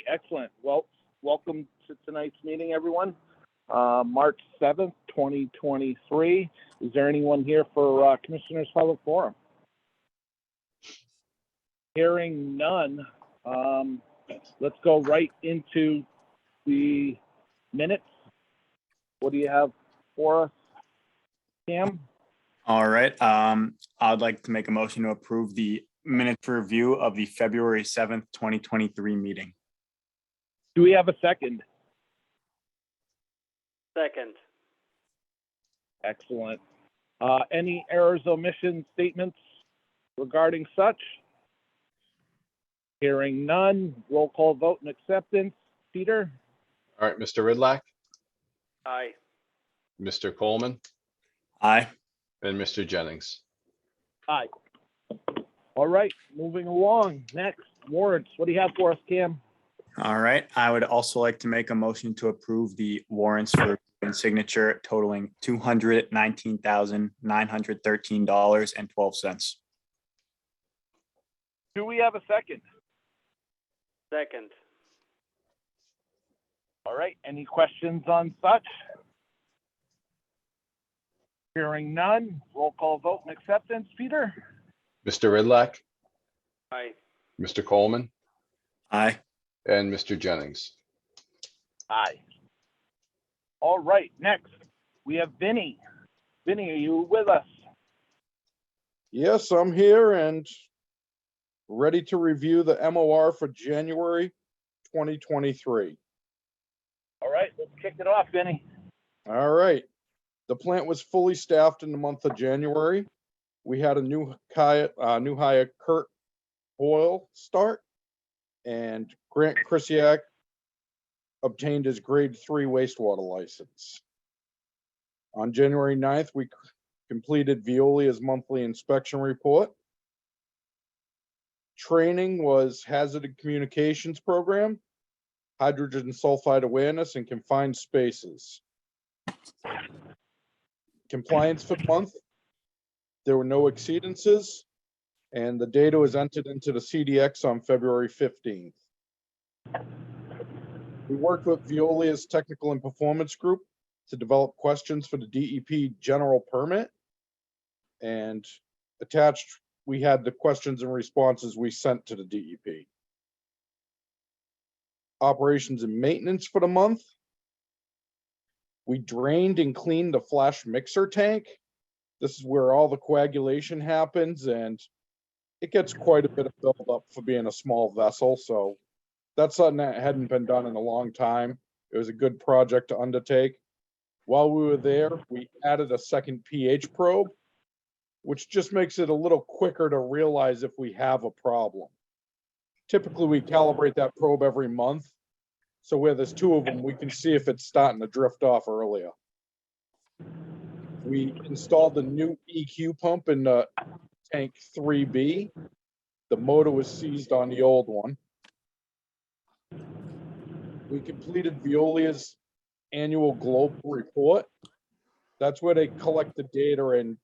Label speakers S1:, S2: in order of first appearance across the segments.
S1: excellent. Well, welcome to tonight's meeting, everyone. March 7th, 2023. Is there anyone here for Commissioners Public Forum? Hearing none, let's go right into the minutes. What do you have for us, Cam?
S2: All right. I'd like to make a motion to approve the minutes review of the February 7th, 2023 meeting.
S1: Do we have a second?
S3: Second.
S1: Excellent. Any errors, omissions, statements regarding such? Hearing none, roll call vote and acceptance. Peter?
S4: All right, Mr. Ridlack,
S3: Aye.
S4: Mr. Coleman,
S2: Aye.
S4: and Mr. Jennings.
S1: Aye. All right, moving along. Next, warrants. What do you have for us, Cam?
S2: All right. I would also like to make a motion to approve the warrants for signature totaling $219,913.12.
S1: Do we have a second?
S3: Second.
S1: All right, any questions on such? Hearing none, roll call vote and acceptance. Peter?
S4: Mr. Ridlack,
S3: Aye.
S4: Mr. Coleman,
S2: Aye.
S4: and Mr. Jennings.
S1: Aye. All right, next, we have Vinny. Vinny, are you with us?
S5: Yes, I'm here and ready to review the MOR for January 2023.
S1: All right, let's kick it off, Vinny.
S5: All right. The plant was fully staffed in the month of January. We had a new hire, Kurt Boyle, start, and Grant Krisiak obtained his grade 3 wastewater license. On January 9th, we completed Veolia's monthly inspection report. Training was hazardous communications program, hydrogen sulfide awareness, and confined spaces. Compliance for the month, there were no exceedances, and the data was entered into the CDX on February 15th. We worked with Veolia's technical and performance group to develop questions for the DEP general permit, and attached, we had the questions and responses we sent to the DEP. Operations and maintenance for the month. We drained and cleaned the flash mixer tank. This is where all the coagulation happens, and it gets quite a bit of buildup for being a small vessel. So that's something that hadn't been done in a long time. It was a good project to undertake. While we were there, we added a second pH probe, which just makes it a little quicker to realize if we have a problem. Typically, we calibrate that probe every month. So where there's two of them, we can see if it's starting to drift off earlier. We installed the new EQ pump in the tank 3B. The motor was seized on the old one. We completed Veolia's annual global report. That's where they collect the data in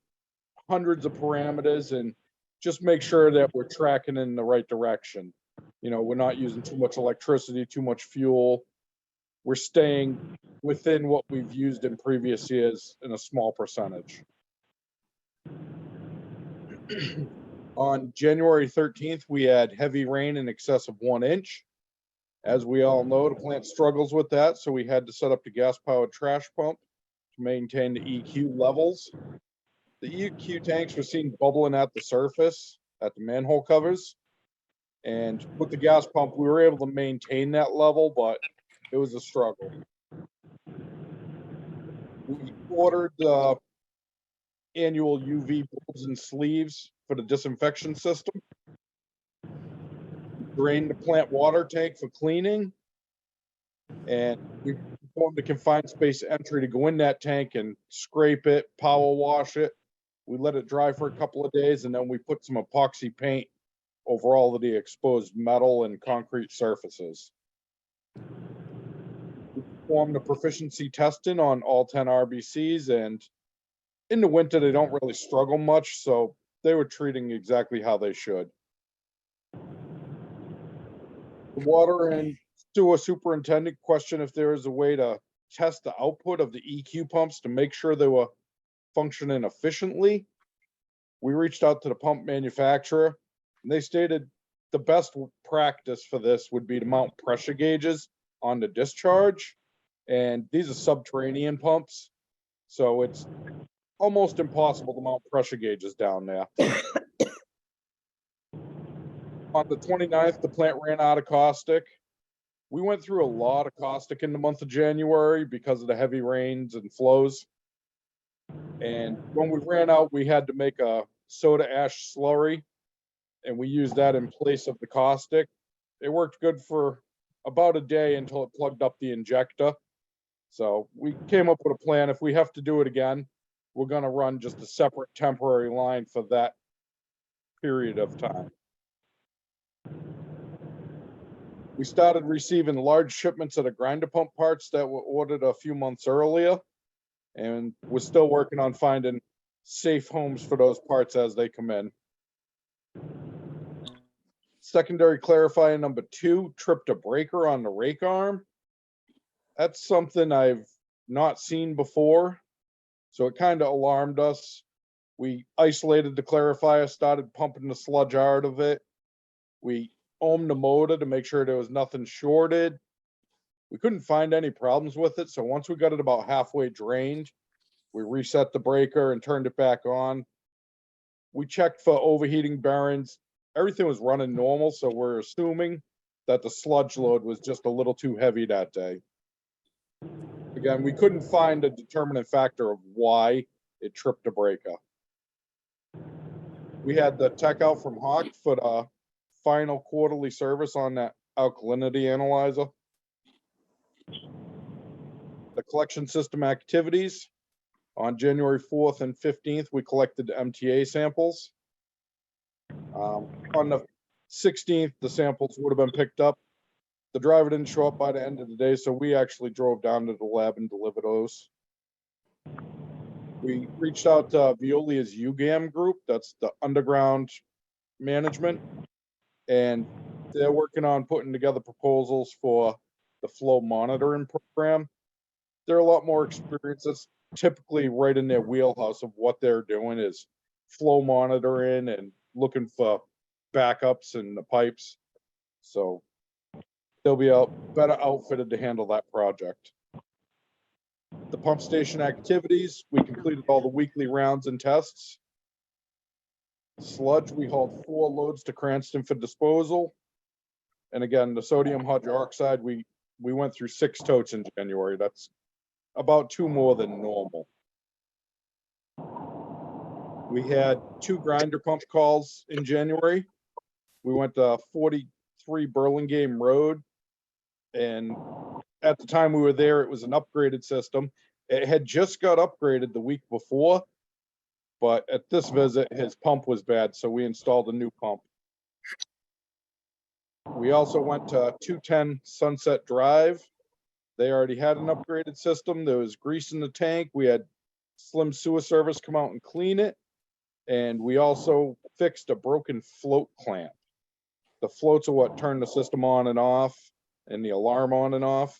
S5: hundreds of parameters and just make sure that we're tracking in the right direction. You know, we're not using too much electricity, too much fuel. We're staying within what we've used in previous years in a small percentage. On January 13th, we had heavy rain in excess of 1 inch. As we all know, the plant struggles with that, so we had to set up the gas-powered trash pump to maintain the EQ levels. The EQ tanks were seen bubbling at the surface, at the manhole covers. And with the gas pump, we were able to maintain that level, but it was a struggle. We ordered the annual UV bulbs and sleeves for the disinfection system. Drained the plant water tank for cleaning. And we performed the confined space entry to go in that tank and scrape it, power wash it. We let it dry for a couple of days, and then we put some epoxy paint over all of the exposed metal and concrete surfaces. We performed the proficiency testing on all 10 RBCs, and in the winter, they don't really struggle much, so they were treating exactly how they should. The water and sewer superintendent question if there is a way to test the output of the EQ pumps to make sure they were functioning efficiently. We reached out to the pump manufacturer, and they stated the best practice for this would be to mount pressure gauges on the discharge. And these are subterranean pumps, so it's almost impossible to mount pressure gauges down there. On the 29th, the plant ran out of caustic. We went through a lot of caustic in the month of January because of the heavy rains and flows. And when we ran out, we had to make a soda ash slurry, and we used that in place of the caustic. It worked good for about a day until it plugged up the injector. So we came up with a plan. If we have to do it again, we're gonna run just a separate temporary line for that period of time. We started receiving large shipments of the grinder pump parts that were ordered a few months earlier. And we're still working on finding safe homes for those parts as they come in. Secondary clarifier number 2, tripped a breaker on the rake arm. That's something I've not seen before, so it kind of alarmed us. We isolated the clarifier, started pumping the sludge out of it. We ohmed the motor to make sure there was nothing shorted. We couldn't find any problems with it, so once we got it about halfway drained, we reset the breaker and turned it back on. We checked for overheating bearings. Everything was running normal, so we're assuming that the sludge load was just a little too heavy that day. Again, we couldn't find a determinant factor of why it tripped a breaker. We had the tech out from Hawk for the final quarterly service on that alkalinity analyzer. The collection system activities. On January 4th and 15th, we collected MTA samples. On the 16th, the samples would have been picked up. The driver didn't show up by the end of the day, so we actually drove down to the lab and delivered those. We reached out to Veolia's UGAM group, that's the underground management, and they're working on putting together proposals for the flow monitoring program. They're a lot more experienced. That's typically right in their wheelhouse of what they're doing is flow monitoring and looking for backups in the pipes. So they'll be better outfitted to handle that project. The pump station activities, we completed all the weekly rounds and tests. Sludge, we hauled 4 loads to Cranston for disposal. And again, the sodium hydroxide, we went through 6 totes in January. That's about 2 more than normal. We had 2 grinder pump calls in January. We went to 43 Burlingame Road, and at the time we were there, it was an upgraded system. It had just got upgraded the week before, but at this visit, his pump was bad, so we installed a new pump. We also went to 210 Sunset Drive. They already had an upgraded system. There was grease in the tank. We had Slim Sewer Service come out and clean it. And we also fixed a broken float clamp. The floats are what turn the system on and off and the alarm on and off.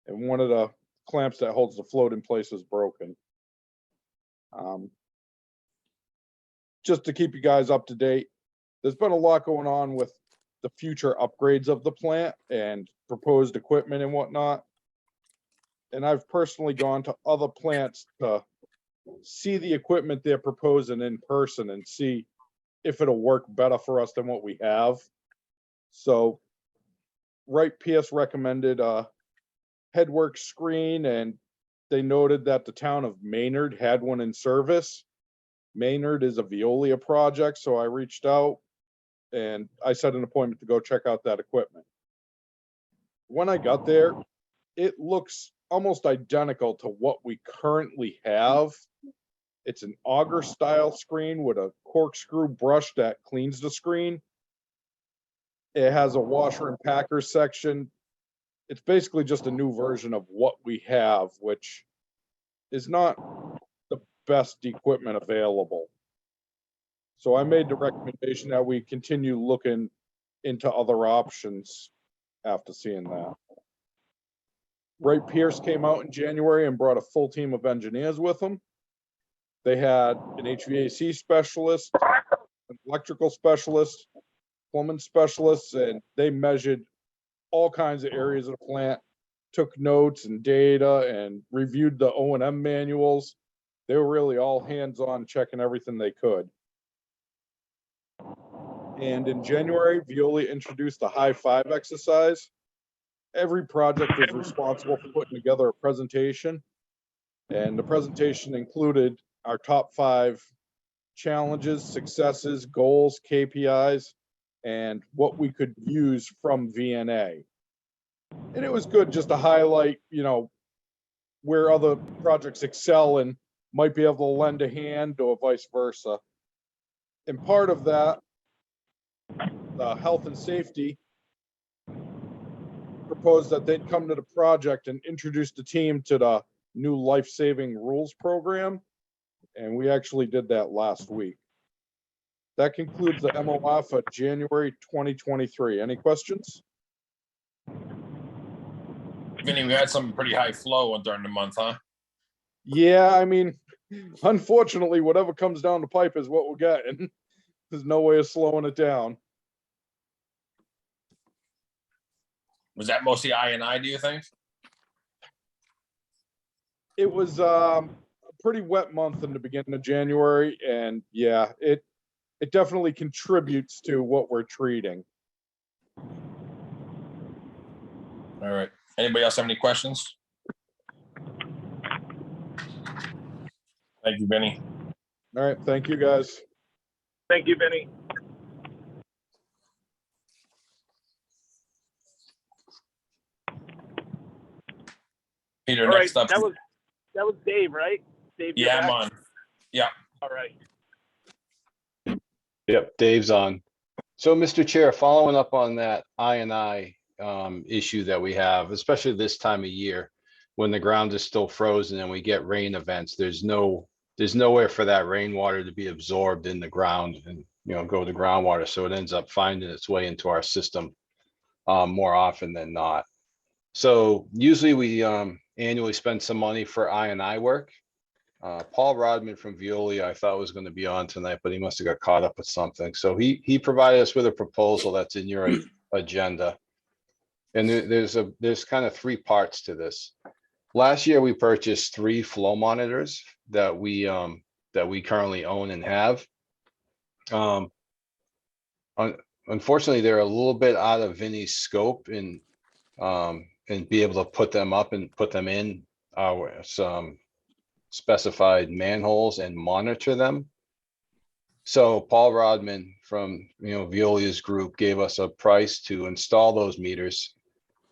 S5: And one of the clamps that holds the float in place is broken. Just to keep you guys up to date, there's been a lot going on with the future upgrades of the plant and proposed equipment and whatnot. And I've personally gone to other plants to see the equipment they're proposing in person and see if it'll work better for us than what we have. So Wright Pierce recommended a headwork screen, and they noted that the town of Maynard had one in service. Maynard is a Veolia project, so I reached out and I set an appointment to go check out that equipment. When I got there, it looks almost identical to what we currently have. It's an auger style screen with a corkscrew brush that cleans the screen. It has a washer and packer section. It's basically just a new version of what we have, which is not the best equipment available. So I made the recommendation that we continue looking into other options after seeing that. Wright Pierce came out in January and brought a full team of engineers with them. They had an HVAC specialist, an electrical specialist, plumbing specialists, and they measured all kinds of areas of the plant, took notes and data and reviewed the O&M manuals. They were really all hands-on checking everything they could. And in January, Veolia introduced the high five exercise. Every project was responsible for putting together a presentation. And the presentation included our top 5 challenges, successes, goals, KPIs, and what we could use from VNA. And it was good just to highlight, where other projects excel and might be able to lend a hand or vice versa. And part of that, health and safety proposed that they'd come to the project and introduce the team to the new life-saving rules program. And we actually did that last week. That concludes the MOI for January 2023. Any questions?
S6: Vinny, we had some pretty high flow during the month, huh?
S5: Yeah, I mean, unfortunately, whatever comes down the pipe is what we're getting. There's no way of slowing it down.
S6: Was that mostly I&I, do you think?
S5: It was a pretty wet month in the beginning of January, and yeah, it definitely contributes to what we're treating.
S6: All right. Anybody else have any questions? Thank you, Vinny.
S5: All right, thank you, guys.
S1: Thank you, Benny.
S6: Peter,
S1: All right,
S6: next up.
S1: that was Dave, right? Dave, you're
S6: Yeah, I'm
S1: back?
S6: on. Yeah.
S1: All right.
S4: Yep, Dave's on. So, Mr. Chair, following up on that I&I issue that we have, especially this time of year, when the ground is still frozen and we get rain events, there's nowhere for that rainwater to be absorbed in the ground and, go to groundwater. So it ends up finding its way into our system more often than not. So usually we annually spend some money for I&I work. Paul Rodman from Veolia, I thought was going to be on tonight, but he must have got caught up with something. So he provided us with a proposal that's in your agenda. And there's kind of 3 parts to this. Last year, we purchased 3 flow monitors that we currently own and have. Unfortunately, they're a little bit out of Vinny's scope and be able to put them up and put them in some specified manholes and monitor them. So Paul Rodman from Veolia's group gave us a price to install those meters,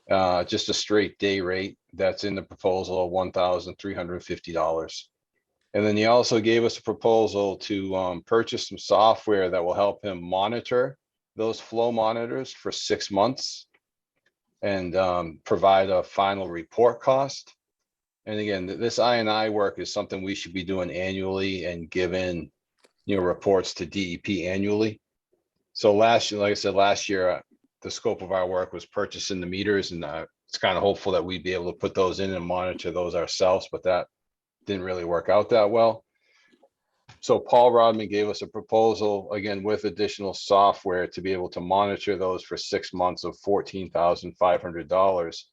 S4: just a straight day rate that's in the proposal of $1,350. And then he also gave us a proposal to purchase some software that will help him monitor those flow monitors for 6 months and provide a final report cost. And again, this I&I work is something we should be doing annually and giving, reports to DEP annually. So last year, like I said, the scope of our work was purchasing the meters, and it's kind of hopeful that we'd be able to put those in and monitor those ourselves, but that didn't really work out that well. So Paul Rodman gave us a proposal, again, with additional software to be able to monitor those for 6 months of $14,500.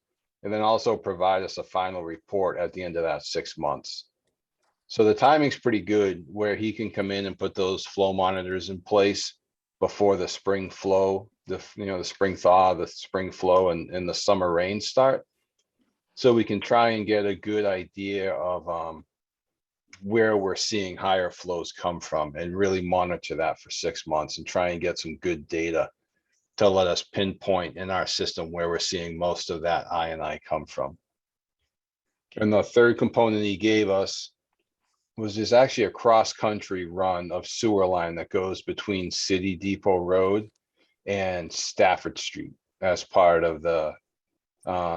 S4: And then also provide us a final report at the end of that 6 months. So the timing's pretty good where he can come in and put those flow monitors in place before the spring flow, the spring thaw, the spring flow and the summer rains start. So we can try and get a good idea of where we're seeing higher flows come from and really monitor that for 6 months and try and get some good data to let us pinpoint in our system where we're seeing most of that I&I come from. And the third component he gave us was there's actually a cross-country run of sewer line that goes between City Depot Road and Stafford Street as part of the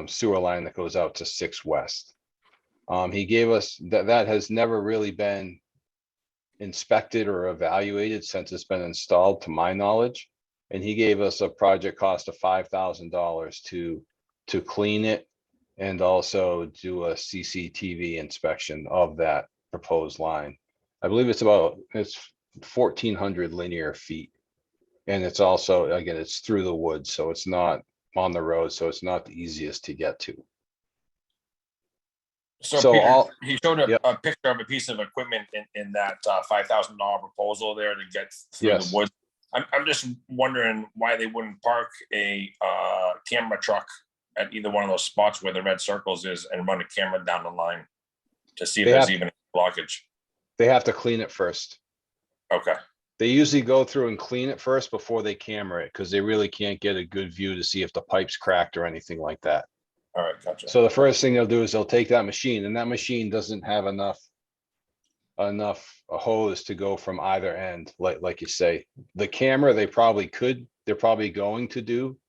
S4: sewer line that goes out to 6 West. He gave us that has never really been inspected or evaluated since it's been installed, to my knowledge. And he gave us a project cost of $5,000 to clean it and also do a CCTV inspection of that proposed line. I believe it's 1,400 linear feet. And it's also, again, it's through the woods, so it's not on the road, so it's not the easiest to get to.
S6: So
S4: So
S6: Peter,
S4: all-
S6: he showed
S4: Yep.
S6: a picture of a piece of equipment in that $5,000 proposal there to get through
S4: Yes.
S6: the woods. I'm just wondering why they wouldn't park a camera truck at either one of those spots where the red circles is and run a camera down the line to see if
S4: They
S6: there's
S4: have-
S6: even blockage.
S4: They have to clean it first.
S6: Okay,
S4: They usually go through and clean it first before they camera it, because they really can't get a good view to see if the pipe's cracked or anything like that.
S6: all right, gotcha.
S4: So the first thing they'll do is they'll take that machine, and that machine doesn't have enough hose to go from either end, like you say. The camera, they're probably going to do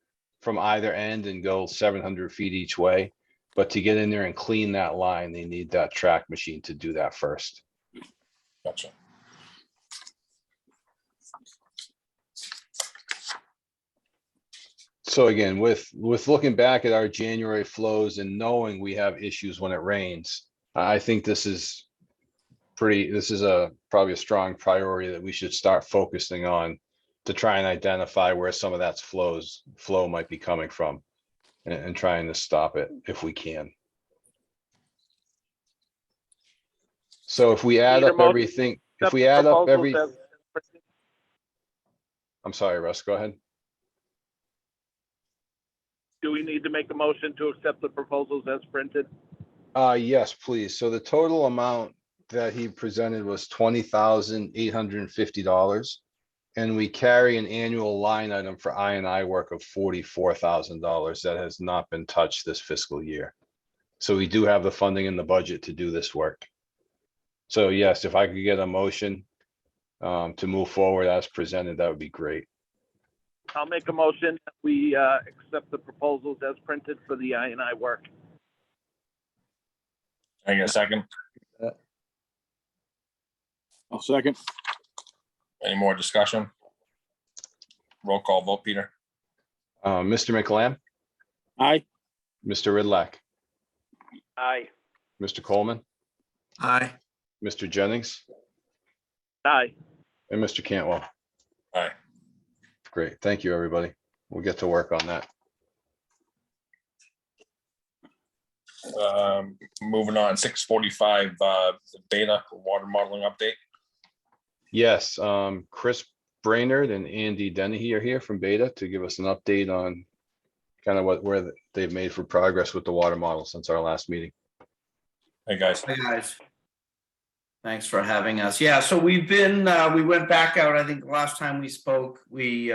S4: from either end and go 700 feet each way. But to get in there and clean that line, they need that track machine to do that first.
S6: Gotcha.
S4: So again, with looking back at our January flows and knowing we have issues when it rains, I think this is probably a strong priority that we should start focusing on to try and identify where some of that flow might be coming from and trying to stop it if we can. So if we add
S1: Need a
S4: up
S1: motion
S4: everything, if
S1: Accept
S4: we
S1: the
S4: add up
S1: proposals
S4: every,
S1: as printed.
S4: I'm sorry, Russ, go ahead.
S1: Do we need to make a motion to accept the proposals as printed?
S4: Yes, please. So the total amount that he presented was $20,850. And we carry an annual line item for I&I work of $44,000 that has not been touched this fiscal year. So we do have the funding in the budget to do this work. So yes, if I could get a motion to move forward as presented, that would be great.
S1: I'll make a motion that we accept the proposals as printed for the I&I work.
S6: Can I get a second?
S5: I'll second.
S6: Any more discussion? Roll call vote, Peter.
S4: Mr. McLam,
S5: Aye.
S4: Mr. Ridlack,
S3: Aye.
S4: Mr. Coleman,
S2: Aye.
S4: Mr. Jennings,
S1: Aye.
S4: and Mr. Cantwell.
S6: Aye.
S4: Great. Thank you, everybody. We'll get to work on that.
S6: Moving on, 6:45, beta water modeling update.
S4: Yes, Chris Brainerd and Andy Dennehy are here from Beta to give us an update on kind of where they've made for progress with the water model since our last meeting.
S6: Hey, guys.
S7: Hi, guys. Thanks for having us. Yeah, so we've been, we went back out, I think the last time we spoke, we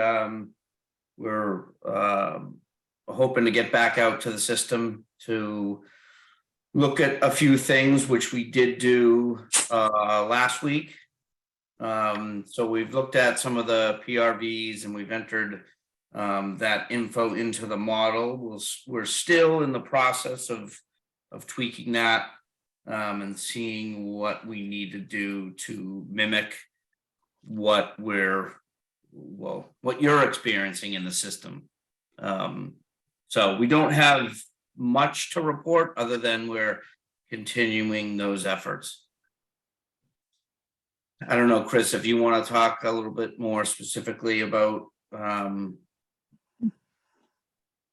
S7: were hoping to get back out to the system to look at a few things, which we did do last week. So we've looked at some of the PRVs and we've entered that info into the model. We're still in the process of tweaking that and seeing what we need to do to mimic what you're experiencing in the system. So we don't have much to report other than we're continuing those efforts. I don't know, Chris, if you want to talk a little bit more specifically about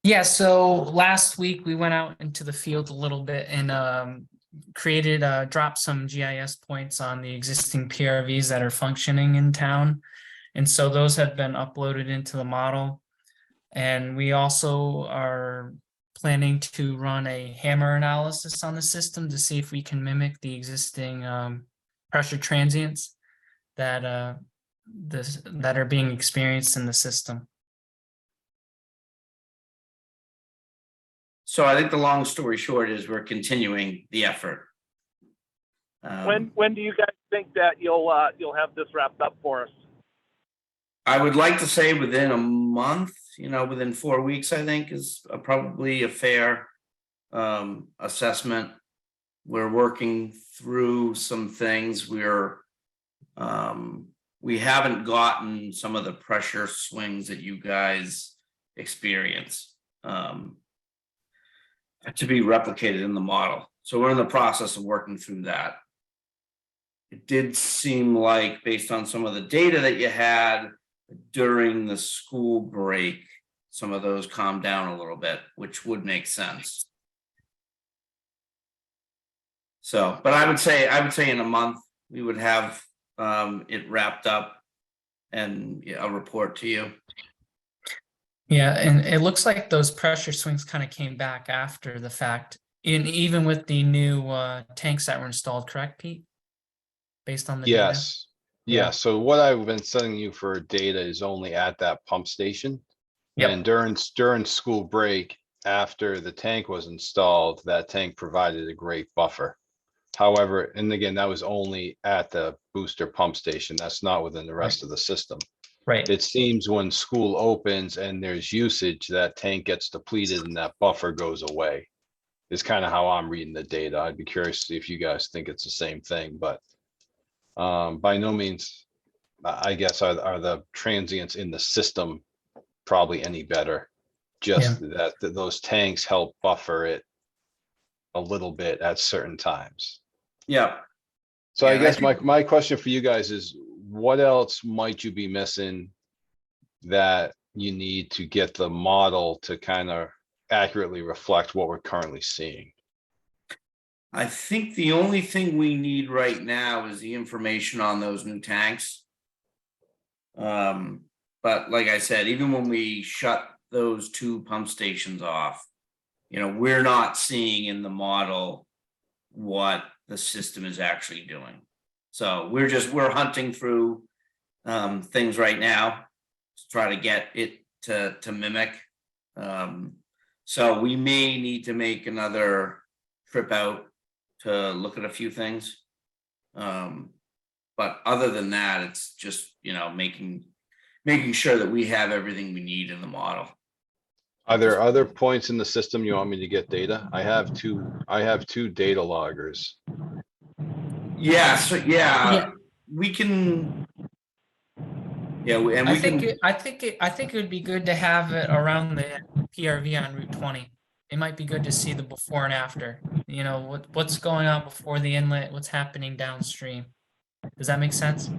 S8: Yeah, so last week we went out into the field a little bit and dropped some GIS points on the existing PRVs that are functioning in town. And so those have been uploaded into the model. And we also are planning to run a hammer analysis on the system to see if we can mimic the existing pressure transients that are being experienced in the system.
S7: So I think the long story short is we're continuing the effort.
S1: When do you guys think that you'll have this wrapped up for us?
S7: I would like to say within a month, within 4 weeks, I think is probably a fair assessment. We're working through some things. We haven't gotten some of the pressure swings that you guys experience. to be replicated in the model. So we're in the process of working through that. It did seem like, based on some of the data that you had during the school break, some of those calmed down a little bit, which would make sense. So, but I would say in a month, we would have it wrapped up and a report to you.
S8: Yeah, and it looks like those pressure swings kind of came back after the fact, even with the new tanks that were installed, correct, Pete? Based on the data?
S4: Yes,
S8: Yeah.
S4: yeah, so what I've been sending you for data is only at that pump station.
S8: Yep.
S4: And during school break, after the tank was installed, that tank provided a great buffer. However, and again, that was only at the booster pump station. That's not within the rest of the system.
S8: Right.
S4: It seems when school opens and there's usage, that tank gets depleted and that buffer goes away. Is kind of how I'm reading the data. I'd be curious to see if you guys think it's the same thing, but by no means, I guess, are the transients in the system probably any better. Just that those tanks help buffer it a little bit at certain times.
S7: Yeah.
S4: So
S7: Yeah,
S4: I
S7: and
S4: guess
S7: think-
S4: my question for you guys is, what else might you be missing that you need to get the model to kind of accurately reflect what we're currently seeing?
S7: I think the only thing we need right now is the information on those new tanks. But like I said, even when we shut those 2 pump stations off, we're not seeing in the model what the system is actually doing. So we're hunting through things right now to try to get it to mimic. So we may need to make another trip out to look at a few things. But other than that, it's just, making sure that we have everything we need in the model.
S4: Are there other points in the system you want me to get data? I have two data loggers.
S7: Yeah, so
S8: Yeah.
S7: we can. Yeah, and we can.
S8: I think it would be good to have it around the PRV on Route 20. It might be good to see the before and after. What's going on before the inlet, what's happening downstream. Does that make sense?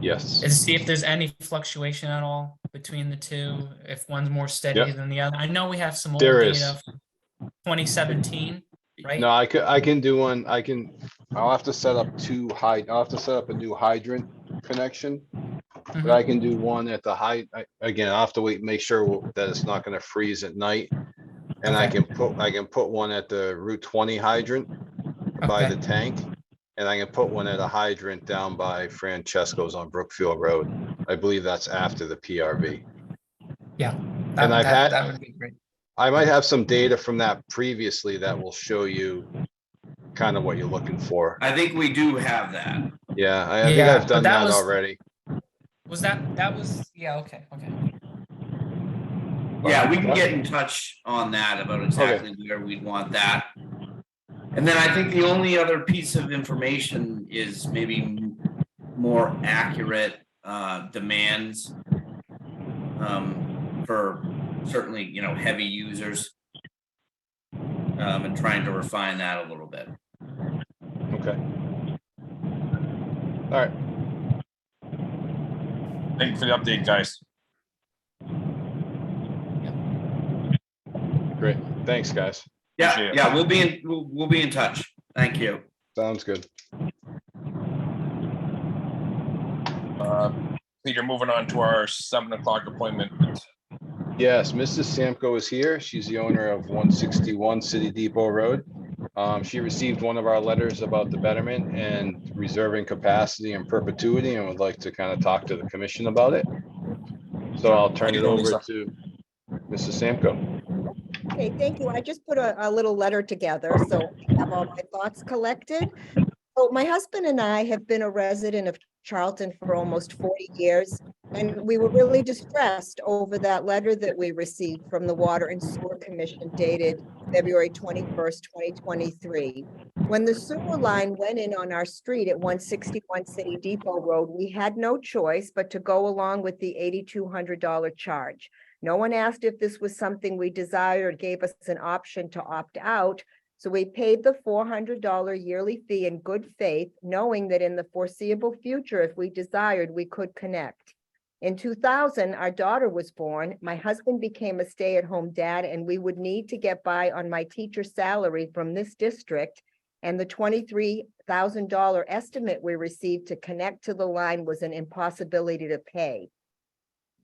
S4: Yes.
S8: And see if there's any fluctuation at all between the two, if one's more steady
S4: Yep.
S8: than the other. I know we have some old
S4: There is.
S8: data from 2017, right?
S4: No, I can do one. I'll have to set up I'll have to set up a new hydrant connection. But I can do one at the again, I'll have to wait, make sure that it's not gonna freeze at night. And I
S8: Okay.
S4: can put one at the Route 20 hydrant by
S8: Okay.
S4: the tank. And I can put one at a hydrant down by Francesco's on Brookfield Road. I believe that's after the PRV.
S8: Yeah.
S4: And I've had-
S8: That would be great.
S4: I might have some data from that previously that will show you kind of what you're looking for.
S7: I think we do have that.
S4: Yeah, I think
S8: Yeah,
S4: I've
S8: but
S4: done
S8: that
S4: that
S8: was-
S4: already.
S8: Yeah, okay.
S7: Yeah, we can get in touch on that about exactly where we'd want that. And then I think the only other piece of information is maybe more accurate demands for certainly, heavy users. And trying to refine that a little bit.
S4: Okay. All right.
S6: Thank you for the update, guys.
S4: Great. Thanks, guys.
S7: Yeah,
S6: Appreciate it.
S7: yeah, we'll be in touch. Thank you.
S4: Sounds good.
S6: Peter, moving on to our 7:00 appointment.
S4: Yes, Mrs. Samko is here. She's the owner of 161 City Depot Road. She received one of our letters about the betterment and reserving capacity and perpetuity and would like to kind of talk to the commission about it. So I'll turn it over to Mrs. Samko.
S9: Okay, thank you. I just put a little letter together, so I have all my thoughts collected. So my husband and I have been a resident of Charlton for almost 40 years, and we were really distressed over that letter that we received from the Water and Sewer Commission dated February 21st, 2023. When the sewer line went in on our street at 161 City Depot Road, we had no choice but to go along with the $8,200 charge. No one asked if this was something we desired, or gave us an option to opt out. So we paid the $400 yearly fee in good faith, knowing that in the foreseeable future, if we desired, we could connect. In 2000, our daughter was born. My husband became a stay-at-home dad, and we would need to get by on my teacher's salary from this district. And the $23,000 estimate we received to connect to the line was an impossibility to pay.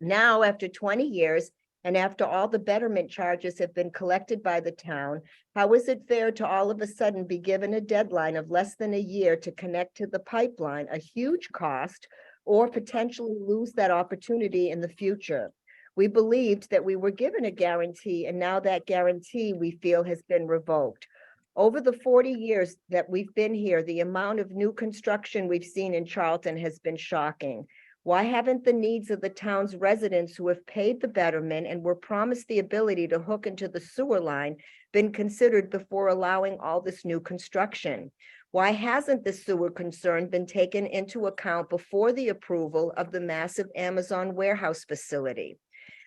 S9: Now, after 20 years, and after all the betterment charges have been collected by the town, how is it fair to all of a sudden be given a deadline of less than a year to connect to the pipeline, a huge cost, or potentially lose that opportunity in the future? We believed that we were given a guarantee, and now that guarantee we feel has been revoked. Over the 40 years that we've been here, the amount of new construction we've seen in Charlton has been shocking. Why haven't the needs of the town's residents who have paid the betterment and were promised the ability to hook into the sewer line been considered before allowing all this new construction? Why hasn't the sewer concern been taken into account before the approval of the massive Amazon warehouse facility?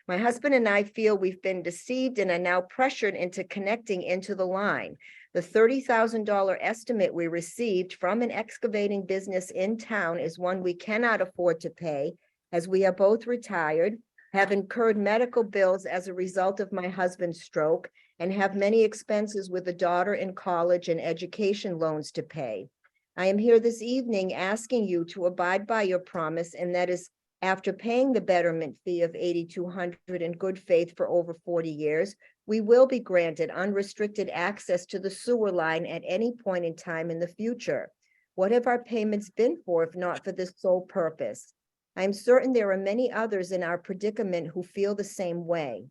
S9: My husband and I feel we've been deceived and are now pressured into connecting into the line. The $30,000 estimate we received from an excavating business in town is one we cannot afford to pay, as we are both retired, have incurred medical bills as a result of my husband's stroke, and have many expenses with a daughter in college and education loans to pay. I am here this evening asking you to abide by your promise, and that is, after paying the betterment fee of $8,200 in good faith for over 40 years, we will be granted unrestricted access to the sewer line at any point in time in the future. What have our payments been for if not for this sole purpose? I'm certain there are many others in our predicament who feel the same way.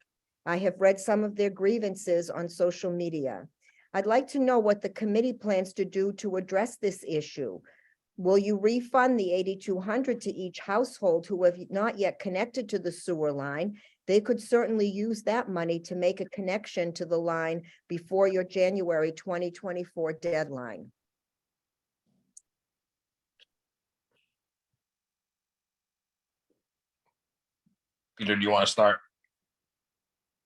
S9: I have read some of their grievances on social media. I'd like to know what the committee plans to do to address this issue. Will you refund the $8,200 to each household who have not yet connected to the sewer line? They could certainly use that money to make a connection to the line before your January 2024 deadline.
S6: Peter, do you want to start?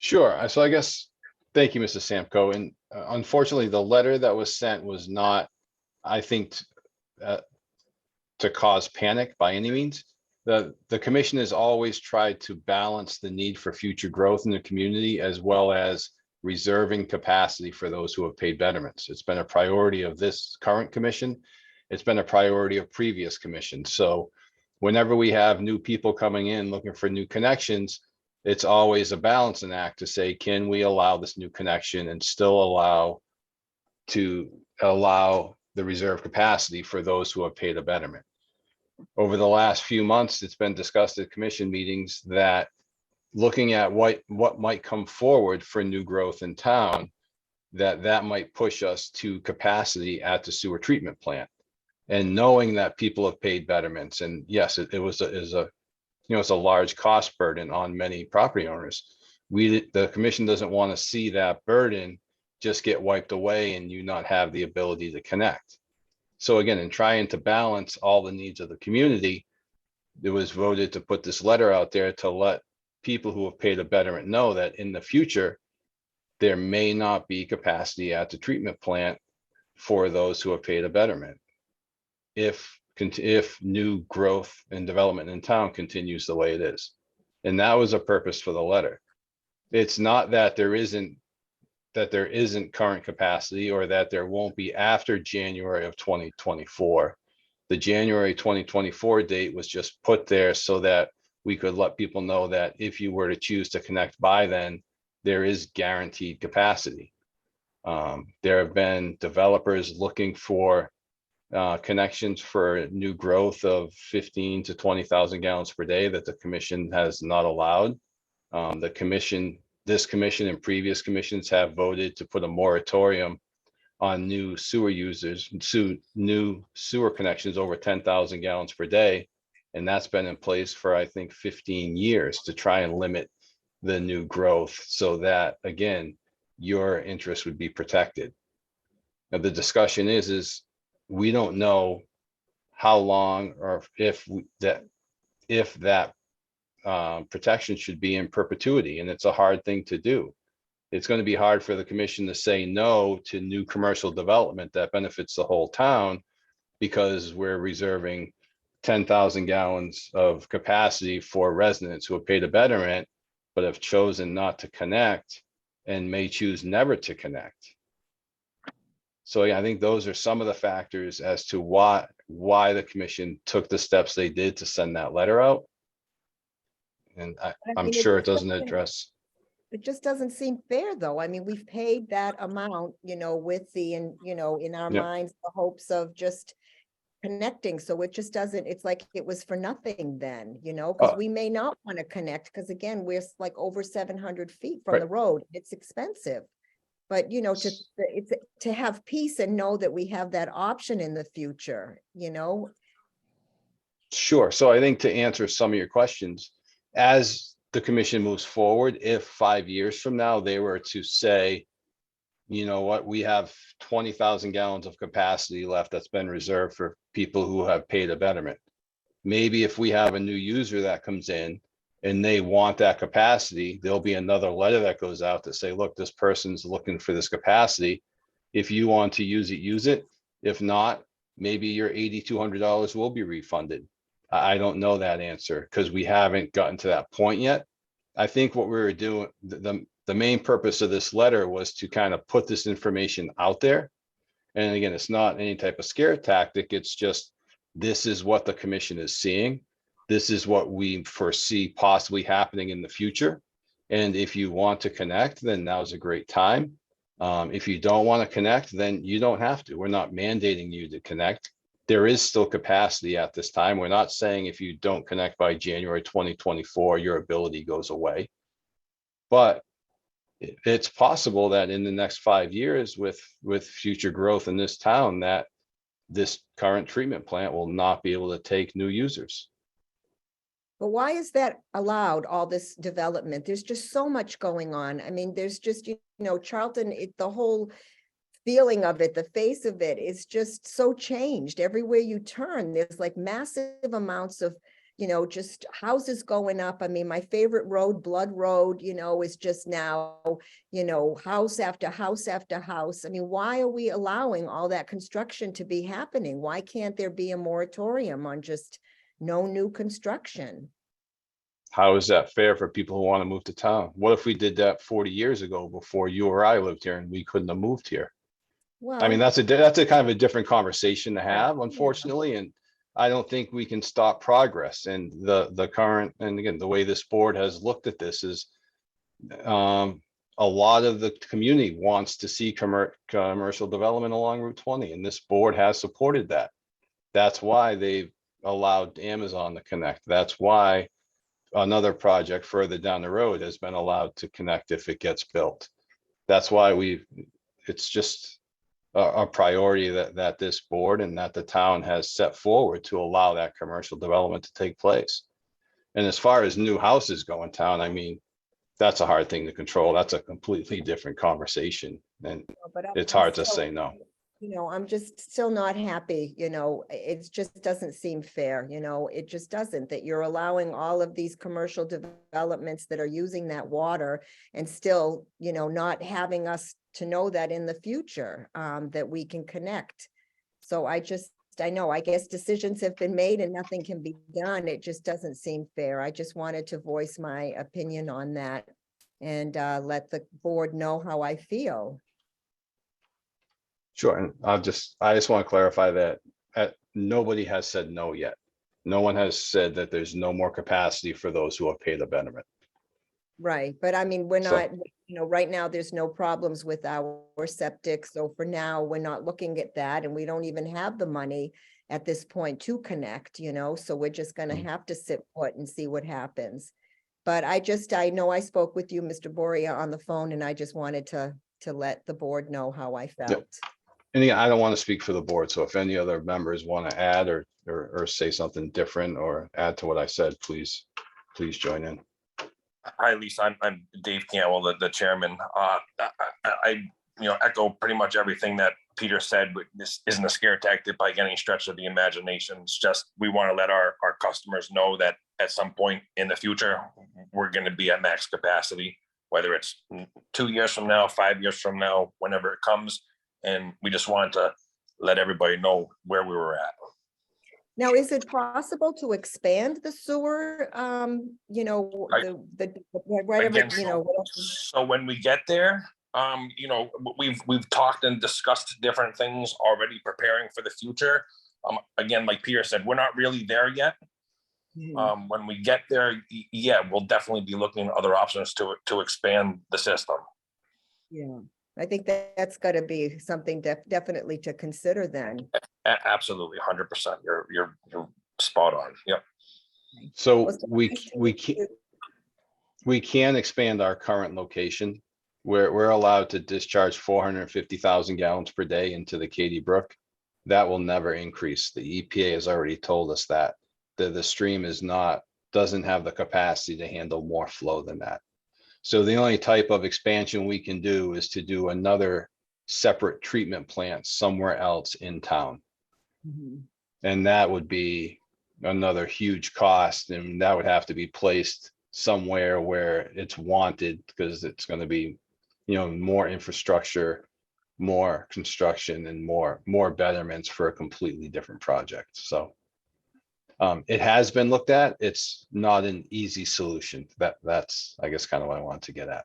S4: Sure. So I guess, thank you, Mr. Samko. And unfortunately, the letter that was sent was not, I think, to cause panic by any means. The commission has always tried to balance the need for future growth in the community as well as reserving capacity for those who have paid betterments. It's been a priority of this current commission. It's been a priority of previous commissions. So whenever we have new people coming in looking for new connections, it's always a balancing act to say, can we allow this new connection and still allow the reserve capacity for those who have paid a betterment? Over the last few months, it's been discussed at commission meetings that looking at what might come forward for new growth in town, that might push us to capacity at the sewer treatment plant. And knowing that people have paid betterments, and yes, it's a large cost burden on many property owners. The commission doesn't want to see that burden just get wiped away and you not have the ability to connect. So again, in trying to balance all the needs of the community, it was voted to put this letter out there to let people who have paid a betterment know that in the future, there may not be capacity at the treatment plant for those who have paid a betterment if new growth and development in town continues the way it is. And that was a purpose for the letter. It's not that there isn't current capacity or that there won't be after January of 2024. The January 2024 date was just put there so that we could let people know that if you were to choose to connect by then, there is guaranteed capacity. There have been developers looking for connections for new growth of 15 to 20,000 gallons per day that the commission has not allowed. This commission and previous commissions have voted to put a moratorium on new sewer users, new sewer connections over 10,000 gallons per day. And that's been in place for, I think, 15 years to try and limit the new growth so that, again, your interest would be protected. Now, the discussion is we don't know how long or if that protection should be in perpetuity, and it's a hard thing to do. It's going to be hard for the commission to say no to new commercial development that benefits the whole town because we're reserving 10,000 gallons of capacity for residents who have paid a betterment, but have chosen not to connect and may choose never to connect. So yeah, I think those are some of the factors as to why the commission took the steps they did to send that letter out. And I'm
S9: mean,
S4: sure it
S9: just
S4: doesn't address.
S9: It just doesn't seem fair, though. I mean, we've paid that amount, with the, in our
S4: Yep.
S9: minds, the hopes of just connecting. So it just doesn't, it's like it was for nothing then, because we may not want to connect, because again, we're like over 700 feet from
S4: Right.
S9: the road. It's expensive. But, to have peace and know that we have that option in the future,
S4: Sure. So I think to answer some of your questions, as the commission moves forward, if 5 years from now, they were to say, you know what, we have 20,000 gallons of capacity left that's been reserved for people who have paid a betterment. Maybe if we have a new user that comes in and they want that capacity, there'll be another letter that goes out to say, look, this person's looking for this capacity. If you want to use it, use it. If not, maybe your $8,200 will be refunded. I don't know that answer because we haven't gotten to that point yet. I think what we were doing, the main purpose of this letter was to kind of put this information out there. And again, it's not any type of scare tactic. It's just, this is what the commission is seeing. This is what we foresee possibly happening in the future. And if you want to connect, then now's a great time. If you don't want to connect, then you don't have to. We're not mandating you to connect. There is still capacity at this time. We're not saying if you don't connect by January 2024, your ability goes away. But it's possible that in the next 5 years with future growth in this town, that this current treatment plant will not be able to take new users.
S9: But why is that allowed, all this development? There's just so much going on. I mean, there's just, Charlton, the whole feeling of it, the face of it is just so changed. Everywhere you turn, there's like massive amounts of, just houses going up. I mean, my favorite road, Blood Road, is just now, house after house after house. I mean, why are we allowing all that construction to be happening? Why can't there be a moratorium on just no new construction?
S4: How is that fair for people who want to move to town? What if we did that 40 years ago before you or I lived here and we couldn't have moved here?
S9: Well,
S4: I mean, that's a kind of a different conversation to have, unfortunately, and I don't think we can stop progress. And the current, and again, the way this board has looked at this is a lot of the community wants to see commercial development along Route 20, and this board has supported that. That's why they've allowed Amazon to connect. That's why another project further down the road has been allowed to connect if it gets built. That's why it's just a priority that this board and that the town has set forward to allow that commercial development to take place. And as far as new houses go in town, I mean, that's a hard thing to control. That's a completely different conversation. And
S9: but
S4: it's
S9: I'm
S4: hard to
S9: still,
S4: say no.
S9: I'm just still not happy, it just doesn't seem fair, it just doesn't, that you're allowing all of these commercial developments that are using that water and still, not having us to know that in the future, that we can connect. So I know, I guess decisions have been made and nothing can be done. It just doesn't seem fair. I just wanted to voice my opinion on that and let the board know how I feel.
S4: Sure, and I just want to clarify that nobody has said no yet. No one has said that there's no more capacity for those who have paid a betterment.
S9: Right, but I mean, we're
S4: So-
S9: not, right now, there's no problems with our septic, so for now, we're not looking at that, and we don't even have the money at this point to connect, so we're just gonna have to sit put and see what happens. But I know I spoke with you, Mr. Boria, on the phone, and I just wanted to let the board know how I felt.
S4: And again, I don't want to speak for the board, so if any other members want to add or say something different or add to what I said, please join in.
S6: Hi, Lisa. I'm Dave Cantwell, the chairman. I echo pretty much everything that Peter said, but this isn't a scare tactic by any stretch of the imagination. It's just, we want to let our customers know that at some point in the future, we're going to be at max capacity, whether it's 2 years from now, 5 years from now, whenever it comes. And we just wanted to let everybody know where we were at.
S9: Now, is it possible to expand the sewer, whatever,
S6: Again,
S9: whatever?
S6: so when we get there, we've talked and discussed different things already, preparing for the future. Again, like Peter said, we're not really there yet. When we get there, yeah, we'll definitely be looking at other options to expand the system.
S9: Yeah, I think that's got to be something definitely to consider then.
S6: Absolutely, 100%. You're spot on. Yep.
S4: So we can expand our current location. We're allowed to discharge 450,000 gallons per day into the Katy Brook. That will never increase. The EPA has already told us that the stream doesn't have the capacity to handle more flow than that. So the only type of expansion we can do is to do another separate treatment plant somewhere else in town. And that would be another huge cost, and that would have to be placed somewhere where it's wanted, because it's going to be, more infrastructure, more construction, and more betterments for a completely different project. So it has been looked at. It's not an easy solution. That's, I guess, kind of what I want to get at.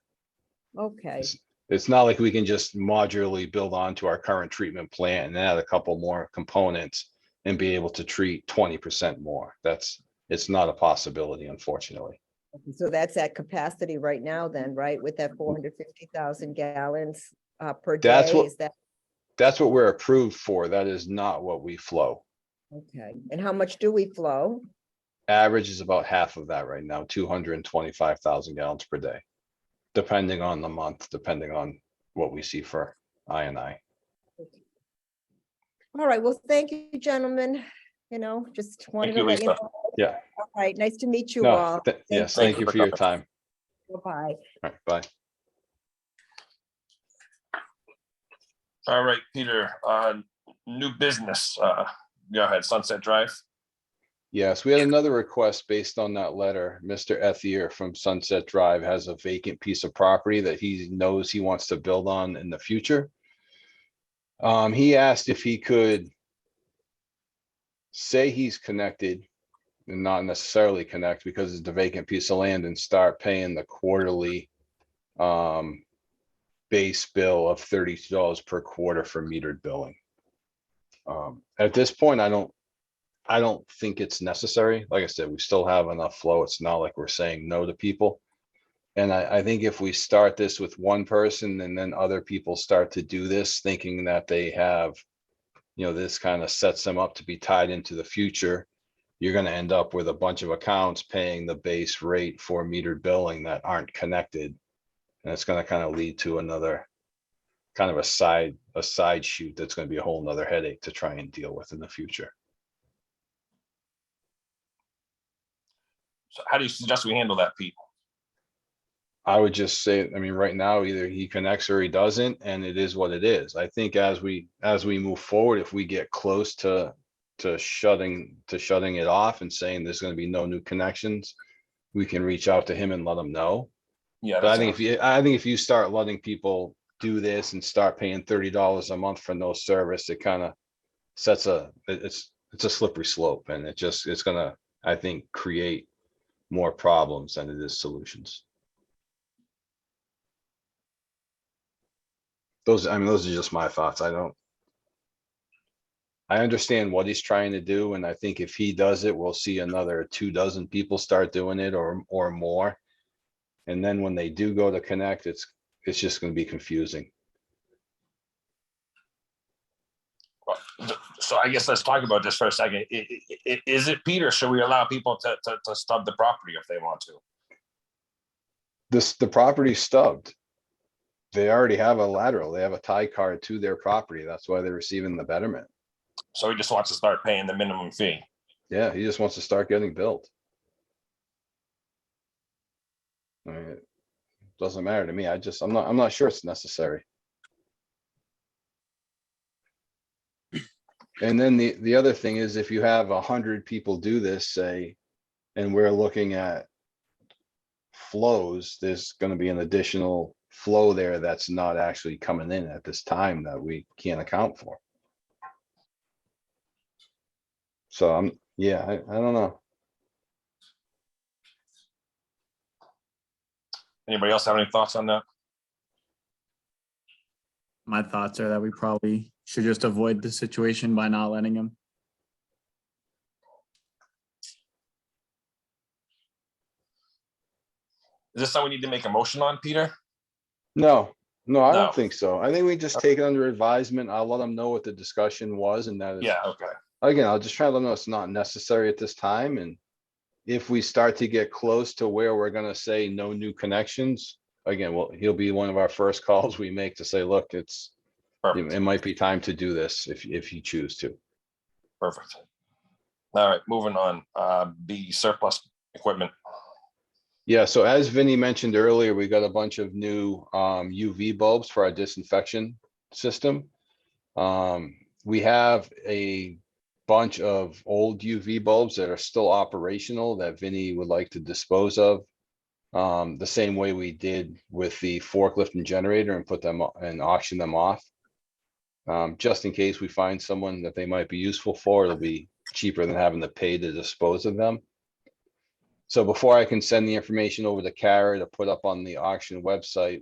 S9: Okay,
S4: It's not like we can just modularly build onto our current treatment plant and add a couple more components and be able to treat 20% more. It's not a possibility, unfortunately.
S9: so that's at capacity right now then, right? With that 450,000 gallons per day?
S4: That's what we're approved for. That is not what we flow.
S9: Okay, and how much do we flow?
S4: Average is about half of that right now, 225,000 gallons per day, depending on the month, depending on what we see for I&I.
S9: All right, well, thank you, gentlemen. Just wanted to let you know.
S4: Yeah.
S9: All right, nice to meet you
S4: No,
S9: all.
S4: yes, thank you for your time.
S9: Bye-bye.
S4: All right, bye.
S6: All right, Peter, new business. Go ahead, Sunset Drive.
S4: Yes, we had another request based on that letter. Mr. Ethier from Sunset Drive has a vacant piece of property that he knows he wants to build on in the future. He asked if he could say he's connected and not necessarily connect because it's a vacant piece of land, and start paying the quarterly base bill of $32 per quarter for metered billing. At this point, I don't think it's necessary. Like I said, we still have enough flow. It's not like we're saying no to people. And I think if we start this with one person and then other people start to do this, thinking that they have, this kind of sets them up to be tied into the future, you're going to end up with a bunch of accounts paying the base rate for metered billing that aren't connected. And it's going to kind of lead to another kind of a side shoot that's going to be a whole nother headache to try and deal with in the future.
S6: So how do you suggest we handle that, Pete?
S4: I would just say, right now, either he connects or he doesn't, and it is what it is. I think as we move forward, if we get close to shutting it off and saying there's going to be no new connections, we can reach out to him and let him know.
S6: Yeah,
S4: But I think if you start letting people do this and start paying $30 a month for no service, it kind of sets it's a slippery slope, and it's gonna, I think, create more problems than it is solutions. Those are just my thoughts. I understand what he's trying to do, and I think if he does it, we'll see another 24 people start doing it or more. And then when they do go to connect, it's just going to be confusing.
S6: So I guess let's talk about this for a second. Is it, Peter? Should we allow people to stub the property if they want to?
S4: The property's stubbed. They already have a lateral. They have a tie card to their property. That's why they're receiving the betterment.
S6: So he just wants to start paying the minimum fee.
S4: Yeah, he just wants to start getting billed. It doesn't matter to me. I'm not sure it's necessary. And then the other thing is if you have 100 people do this, say, and we're looking at flows, there's gonna be an additional flow there that's not actually coming in at this time that we can't account for. So I don't know.
S6: Anybody else have any thoughts on that?
S2: My thoughts are that we probably should just avoid the situation by not letting him.
S6: Is this something we need to make a motion on, Peter?
S4: No, I
S6: No.
S4: don't think so. I think we just take it under advisement. I'll let them know what the discussion was and that is.
S6: Yeah, okay.
S4: Again, I'll just try to let them know it's not necessary at this time, and if we start to get close to where we're gonna say no new connections, again, well, he'll be one of our first calls we make to say, look, it
S6: Perfect,
S4: might be time to do this if you choose to.
S6: perfect. All right, moving on. B, surplus equipment.
S4: Yeah, so as Vinny mentioned earlier, we got a bunch of new UV bulbs for our disinfection system. We have a bunch of old UV bulbs that are still operational that Vinny would like to dispose of. The same way we did with the forklift and generator and put them and auction them off. Just in case we find someone that they might be useful for, it'll be cheaper than having to pay to dispose of them. So before I can send the information over to Kara to put up on the auction website,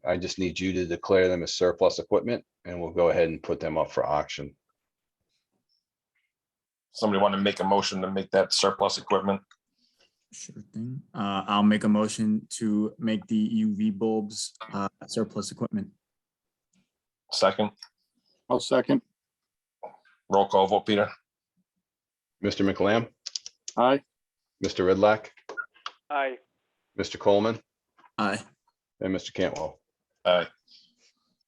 S4: I just need you to declare them as surplus equipment and we'll go ahead and put them up for auction.
S6: Somebody want to make a motion to make that surplus equipment?
S2: Sure thing. I'll make a motion to make the UV bulbs surplus equipment.
S6: Second,
S5: I'll second.
S6: roll call vote, Peter.
S4: Mr. McLam,
S5: Aye.
S4: Mr. Ridlack,
S3: Aye.
S4: Mr. Coleman,
S2: Aye.
S4: and Mr. Cantwell.
S6: Aye.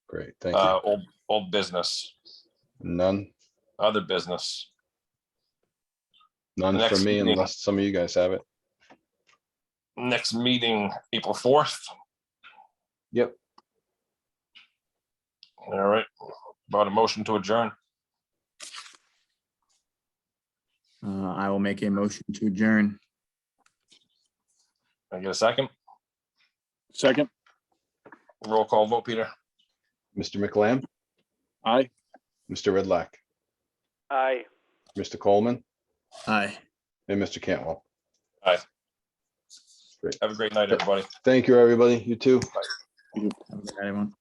S4: Great, thank you.
S6: Old business,
S4: None,
S6: other business.
S4: none
S6: Next
S4: for me
S6: meeting.
S4: unless some of you guys have it.
S6: Next meeting, April 4th.
S4: Yep.
S6: All right, about a motion to adjourn.
S2: I will make a motion to adjourn.
S6: Can I get a second?
S5: Second.
S6: Roll call vote, Peter.
S4: Mr. McLam,
S5: Aye.
S4: Mr. Ridlack,
S3: Aye.
S4: Mr. Coleman,
S2: Aye.
S4: and Mr. Cantwell.
S6: Have a great night, everybody.
S4: Thank you, everybody. You too.
S2: Have a good night, everyone.